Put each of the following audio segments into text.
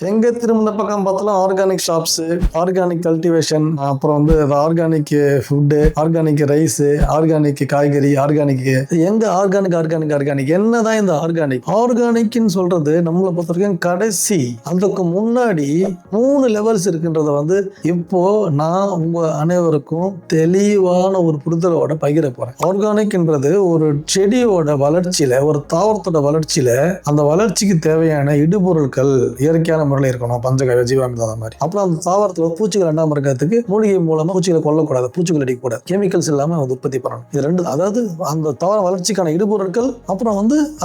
எங்க திரும்பின பக்கம் பார்த்தாலும் ஆர்கானிக் ஷாப்ஸ், ஆர்கானிக் கல்டிவேஷன், அப்புறம் organic food, organic rice, organic காய்கறி, ஆர்கானிக். எங்க ஆர்கானிக் ஆர்கானிக் ஆர்கானிக் என்னதான் இந்த ஆர்கானிக்னு சொல்றது நம்மளை பொறுத்த வரைக்கும் கடைசி. அதுக்கு முன்னாடி 3 லெவல்ஸ் இருக்குன்றத இப்போ நான் உங்க அனைவருக்கும் தெளிவான ஒரு புரிதலோட பகிர போறேன். ஆர்கானிக்ன்றது ஒரு செடியோட வளர்ச்சியில, ஒரு தாவரத்தோட வளர்ச்சியில, அந்த வளர்ச்சிக்கு தேவையான இடுபொருட்கள் இயற்கையான முறையில் இருக்கணும். பஞ்சகாய ஜீவாமிர்தம் மாதிரி. அப்புறம் அந்த தாவரத்தில் பூச்சிகள் எண்ணாம இருக்கிறதுக்கு மூலிகை மூலமா பூச்சிகளை கொல்லக்கூடாது, பூச்சிகள் அடிக்கக்கூடாது, கெமிக்கல்ஸ் இல்லாம உற்பத்தி பண்ணணும். இது ரெண்டு, அதாவது அந்த தாவர வளர்ச்சிக்கான இடுபொருட்கள், அப்புறம்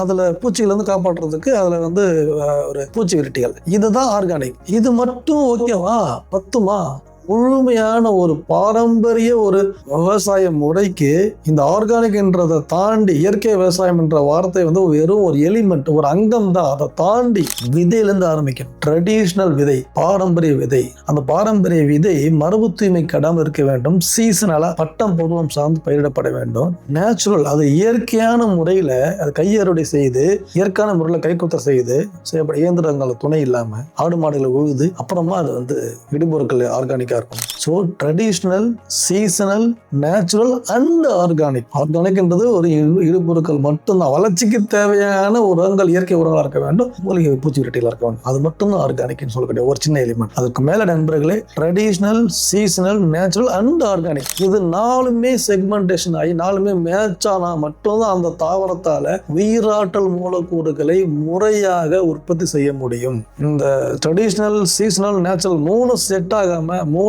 அதுல பூச்சிகள் காப்பாற்றுறதுக்கு அதுல ஒரு பூச்சி விரட்டிகள். இதுதான் ஆர்கானிக். இது மட்டும் ஓகேவா? பத்துமா? முழுமையான ஒரு பாரம்பரிய ஒரு விவசாய முறைக்கு இந்த ஆர்கானிக் என்றதை தாண்டி இயற்கை விவசாயம் என்ற வார்த்தை வெறும் ஒரு எலிமெண்ட், ஒரு அங்கம் தான். அதை தாண்டி விதையிலிருந்து ஆரம்பிக்கும். ட்ரெடிஷ்னல் விதை, பாரம்பரிய விதை. அந்த பாரம்பரிய விதை மரபு தூய்மை கடாமல் இருக்க வேண்டும். சீசனலா பட்டம் பருவம் சார்ந்து பயிரிடப்பட வேண்டும். நேச்சுரல், அது இயற்கையான முறையில அது கையறுவடை செய்து, இயற்கையான முறையில் கைக்குத்தல் செய்யப்பட இயந்திரங்கள் துணை இல்லாம ஆடு மாடுகளை உழுது அப்புறமா அது இடுபொருட்கள் organic. So traditional, seasonal, natural and organic. Organic என்றது ஒரு இடுபொருட்கள் மட்டும்தான். வளர்ச்சிக்கு தேவையான உரங்கள் இயற்கை உரங்களாக இருக்க வேண்டும், மூலிகை பூச்சி விரட்டிகளாக இருக்க வேண்டும். அது மட்டும்தான் ஆர்கானிக்னு சொல்லக்கூடிய ஒரு சின்ன எலிமெண்ட். அதுக்கு மேல நண்பர்களே, traditional, seasonal, natural and organic. இது 4மே செக்மெண்டேஷன் ஆகி 4மே மேட்ச் ஆனா மட்டும்தான் அந்த தாவரத்தால உயிராற்றல் மூலக்கூறுகளை முறையாக உற்பத்தி செய்ய முடியும். இந்த ட்ரெடிஷ்னல், சீசனல், நேச்சுரல் 3 செட் ஆகாம, 3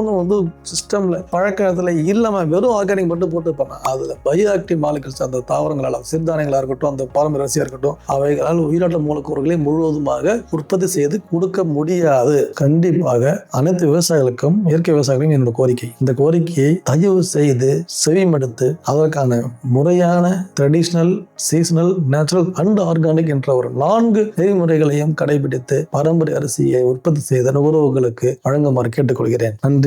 சிஸ்டம்ல பழக்கத்துல இல்லாம வெறும் ஆர்கானிக் மட்டும் போட்டு பண்ண, அதுல பயோ ஆக்டிவ் மாலிகுல்ஸ், அந்த தாவரங்களால், சிறுதானியங்களா இருக்கட்டும், அந்த பாரம்பரிய அரிசியா இருக்கட்டும், அவைகளால் உயிராற்றல் மூலக்கூறுகளை முழுவதுமாக உற்பத்தி செய்து கொடுக்க முடியாது. கண்டிப்பாக அனைத்து விவசாயிகளுக்கும், இயற்கை விவசாயிகளுக்கும் என்னோட கோரிக்கை. இந்த கோரிக்கையை தயவு செய்து செவிமடுத்து அதற்கான முறையான traditional, seasonal, natural and organic என்ற ஒரு 4 நெறிமுறைகளையும் கடைபிடித்து பாரம்பரிய அரிசியை உற்பத்தி செய்த நுகர்வோர்களுக்கு வழங்குமாறு கேட்டுக்கொள்கிறேன். நன்றி.